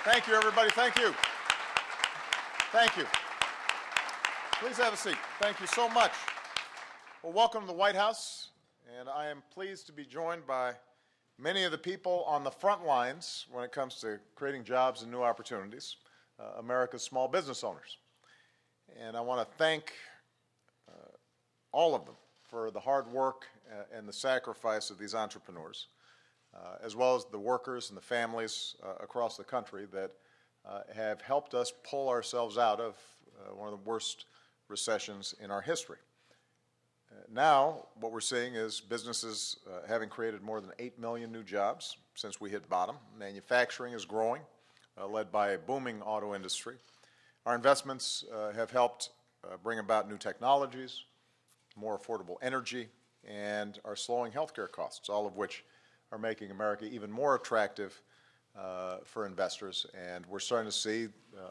Thank you, everybody. Thank you. Thank you. Please have a seat. Thank you so much. Well, welcome to the White House, and I am pleased to be joined by many of the people on the front lines when it comes to creating jobs and new opportunities, America's small business owners. And I want to thank all of them for the hard work and the sacrifice of these entrepreneurs, as well as the workers and the families across the country that have helped us pull ourselves out of one of the worst recessions in our history. Now, what we're seeing is businesses having created more than 8 million new jobs since we hit bottom. Manufacturing is growing, led by a booming auto industry. Our investments have helped bring about new technologies, more affordable energy, and are slowing healthcare costs, all of which are making America even more attractive for investors. And we're starting to see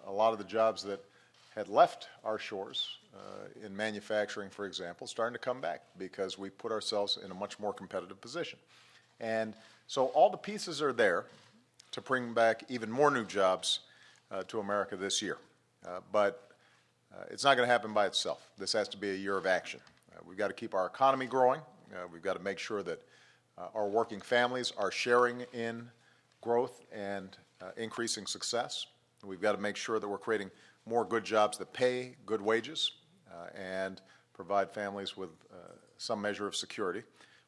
a lot of the jobs that had left our shores in manufacturing, for example, starting to come back because we put ourselves in a much more competitive position. And so all the pieces are there to bring back even more new jobs to America this year. But it's not going to happen by itself. This has to be a year of action. We've got to keep our economy growing. We've got to make sure that our working families are sharing in growth and increasing success. We've got to make sure that we're creating more good jobs that pay good wages and provide families with some measure of security.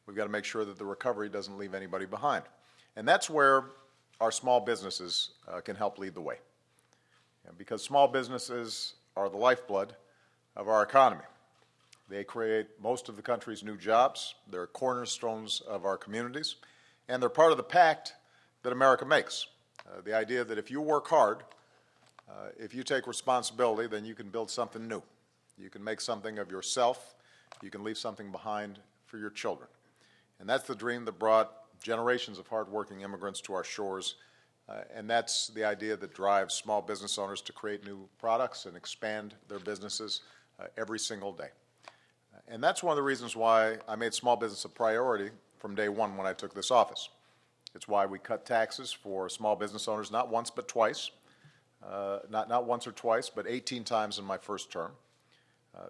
We've got to make sure that the recovery doesn't leave anybody behind. And that's where our small businesses can help lead the way. Because small businesses are the lifeblood of our economy. They create most of the country's new jobs. They're cornerstones of our communities. And they're part of the pact that America makes. The idea that if you work hard, if you take responsibility, then you can build something new. You can make something of yourself. You can leave something behind for your children. And that's the dream that brought generations of hardworking immigrants to our shores. And that's the idea that drives small business owners to create new products and expand their businesses every single day. And that's one of the reasons why I made small business a priority from day one when I took this office. It's why we cut taxes for small business owners not once but twice. Not once or twice, but 18 times in my first term.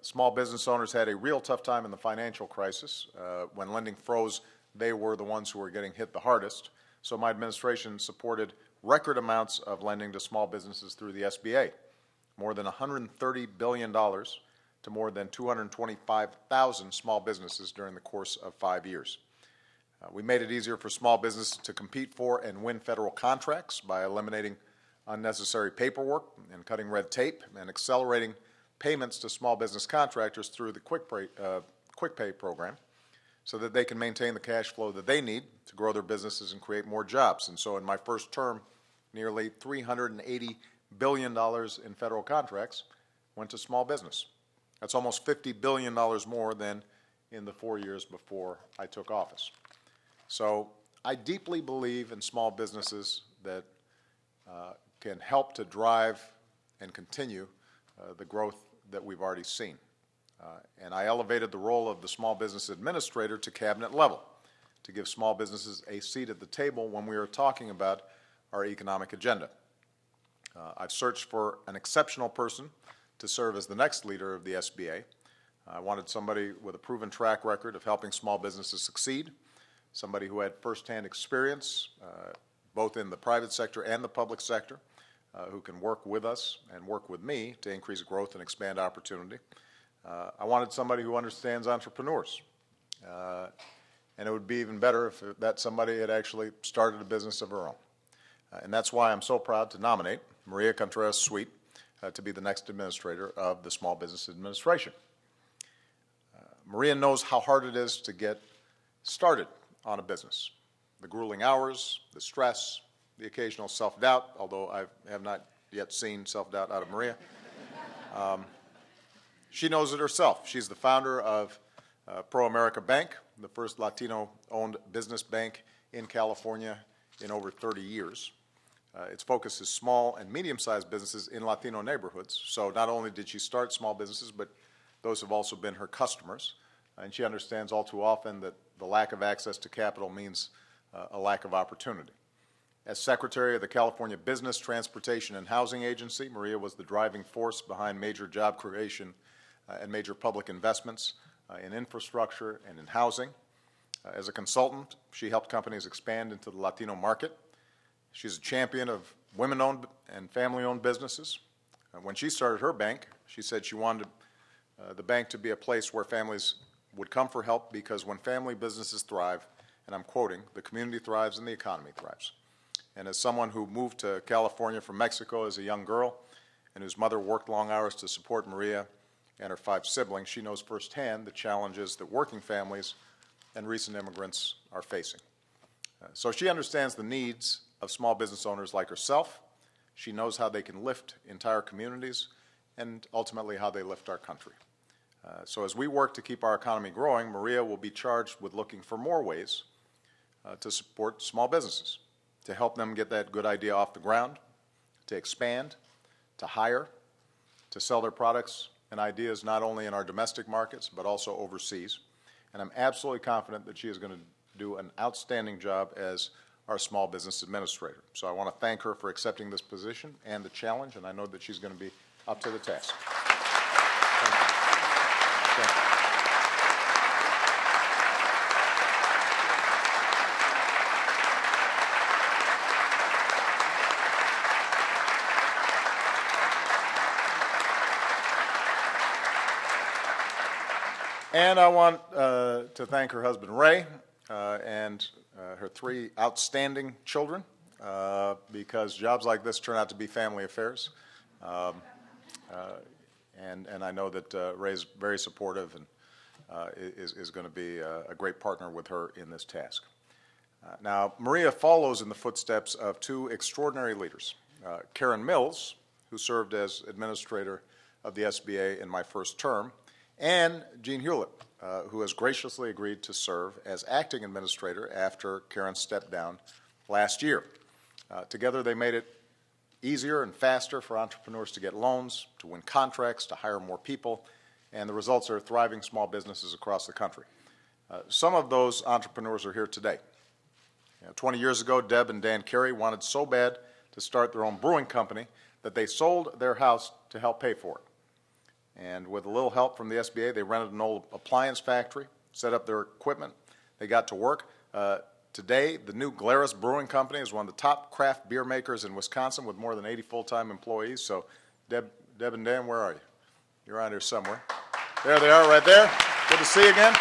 Small business owners had a real tough time in the financial crisis. When lending froze, they were the ones who were getting hit the hardest. So my administration supported record amounts of lending to small businesses through the SBA, more than $130 billion to more than 225,000 small businesses during the course of 5 years. We made it easier for small businesses to compete for and win federal contracts by eliminating unnecessary paperwork and cutting red tape and accelerating payments to small business contractors through the Quick Pay program so that they can maintain the cash flow that they need to grow their businesses and create more jobs. And so in my first term, nearly $380 billion in federal contracts went to small business. That's almost $50 billion more than in the 4 years before I took office. So I deeply believe in small businesses that can help to drive and continue the growth that we've already seen. And I elevated the role of the small business administrator to cabinet level to give small businesses a seat at the table when we are talking about our economic agenda. I've searched for an exceptional person to serve as the next leader of the SBA. I wanted somebody with a proven track record of helping small businesses succeed, somebody who had firsthand experience both in the private sector and the public sector, who can work with us and work with me to increase growth and expand opportunity. I wanted somebody who understands entrepreneurs. And it would be even better if that somebody had actually started a business of her own. And that's why I'm so proud to nominate Maria Contreras-Sweet to be the next administrator of the Small Business Administration. Maria knows how hard it is to get started on a business. The grueling hours, the stress, the occasional self-doubt, although I have not yet seen self-doubt out of Maria. She knows it herself. She's the founder of Pro-America Bank, the first Latino-owned business bank in California in over 30 years. Its focus is small and medium-sized businesses in Latino neighborhoods. So not only did she start small businesses, but those have also been her customers. And she understands all too often that the lack of access to capital means a lack of opportunity. As Secretary of the California Business, Transportation, and Housing Agency, Maria was the driving force behind major job creation and major public investments in infrastructure and in housing. As a consultant, she helped companies expand into the Latino market. She's a champion of women-owned and family-owned businesses. When she started her bank, she said she wanted the bank to be a place where families would come for help because when family businesses thrive, and I'm quoting, the community thrives and the economy thrives. And as someone who moved to California from Mexico as a young girl and whose mother worked long hours to support Maria and her 5 siblings, she knows firsthand the challenges that working families and recent immigrants are facing. So she understands the needs of small business owners like herself. She knows how they can lift entire communities and ultimately how they lift our country. So as we work to keep our economy growing, Maria will be charged with looking for more ways to support small businesses, to help them get that good idea off the ground, to expand, to hire, to sell their products and ideas not only in our domestic markets but also overseas. And I'm absolutely confident that she is going to do an outstanding job as our small business administrator. So I want to thank her for accepting this position and the challenge, and I know that she's going to be up to the task. Thank you. Thank you. And I want to thank her husband, Ray, and her 3 outstanding children, because jobs like this turn out to be family affairs. And I know that Ray's very supportive and is going to be a great partner with her in this task. Now, Maria follows in the footsteps of 2 extraordinary leaders, Karen Mills, who served as administrator of the SBA in my first term, and Jean Hewlett, who has graciously agreed to serve as acting administrator after Karen stepped down last year. Together, they made it easier and faster for entrepreneurs to get loans, to win contracts, to hire more people, and the results are thriving small businesses across the country. Some of those entrepreneurs are here today. 20 years ago, Deb and Dan Carey wanted so bad to start their own brewing company that they sold their house to help pay for it. And with a little help from the SBA, they rented an old appliance factory, set up their equipment. They got to work. Today, the new Glarus Brewing Company is one of the top craft beer makers in Wisconsin with more than 80 full-time employees. So, Deb and Dan, where are you? You're around here somewhere. There they are right there. Good to see you again.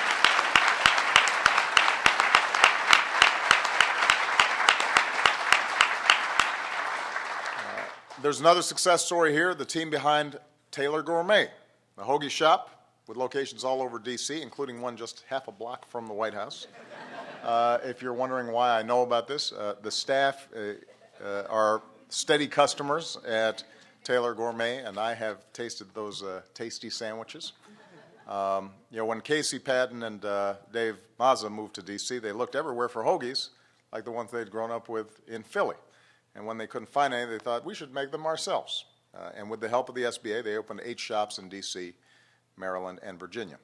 There's another success story here, the team behind Taylor Gourmet, a hoagie shop with locations all over D.C., including one just half a block from the White House. If you're wondering why I know about this, the staff are steady customers at Taylor Gourmet, and I have tasted those tasty sandwiches. When Casey Patton and Dave Mazza moved to D.C., they looked everywhere for hoagies, like the ones they'd grown up with in Philly. And when they couldn't find any, they thought, we should make them ourselves. And with the help of the SBA, they opened 8 shops in D.C., Maryland, and Virginia.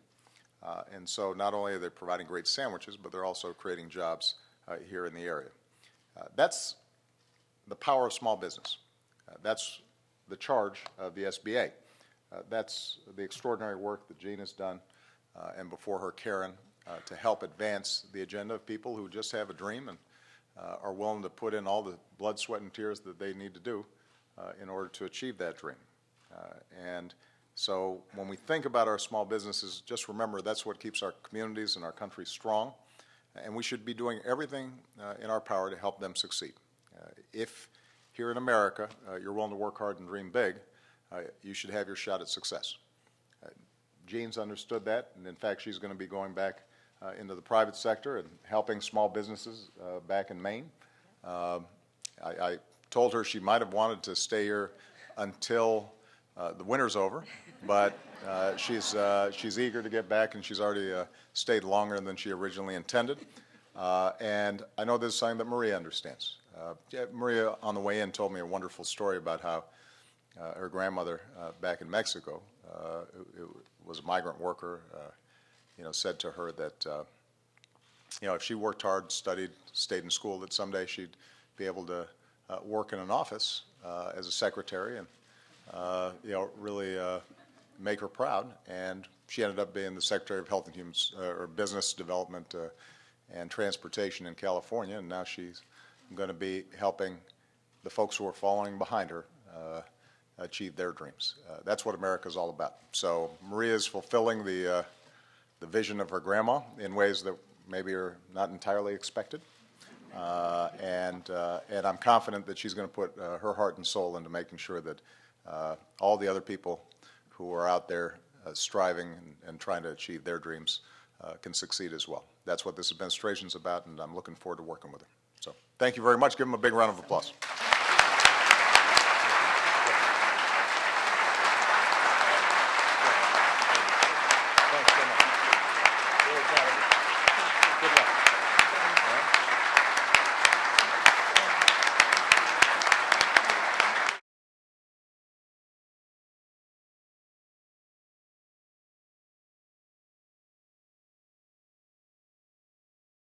And so not only are they providing great sandwiches, but they're also creating jobs here in the area. That's the power of small business. That's the charge of the SBA. That's the extraordinary work that Jean has done, and before her, Karen, to help advance the agenda of people who just have a dream and are willing to put in all the blood, sweat, and tears that they need to do in order to achieve that dream. And so when we think about our small businesses, just remember that's what keeps our communities and our country strong, and we should be doing everything in our power to help them succeed. If here in America you're willing to work hard and dream big, you should have your shot at success. Jean's understood that, and in fact she's going to be going back into the private sector and helping small businesses back in Maine. I told her she might have wanted to stay here until the winter's over, but she's eager to get back, and she's already stayed longer than she originally intended. And I know this is something that Maria understands. Maria, on the way in, told me a wonderful story about how her grandmother back in Mexico, who was a migrant worker, said to her that if she worked hard, studied, stayed in school, that someday she'd be able to work in an office as a secretary and really make her proud. And she ended up being the Secretary of Health and Human or Business Development and Transportation in California, and now she's going to be helping the folks who are following behind her achieve their dreams. That's what America is all about. So Maria is fulfilling the vision of her grandma in ways that maybe are not entirely expected. And I'm confident that she's going to put her heart and soul into making sure that all the other people who are out there striving and trying to achieve their dreams can succeed as well. That's what this administration is about, and I'm looking forward to working with her. So thank you very much. Give them a big round of applause.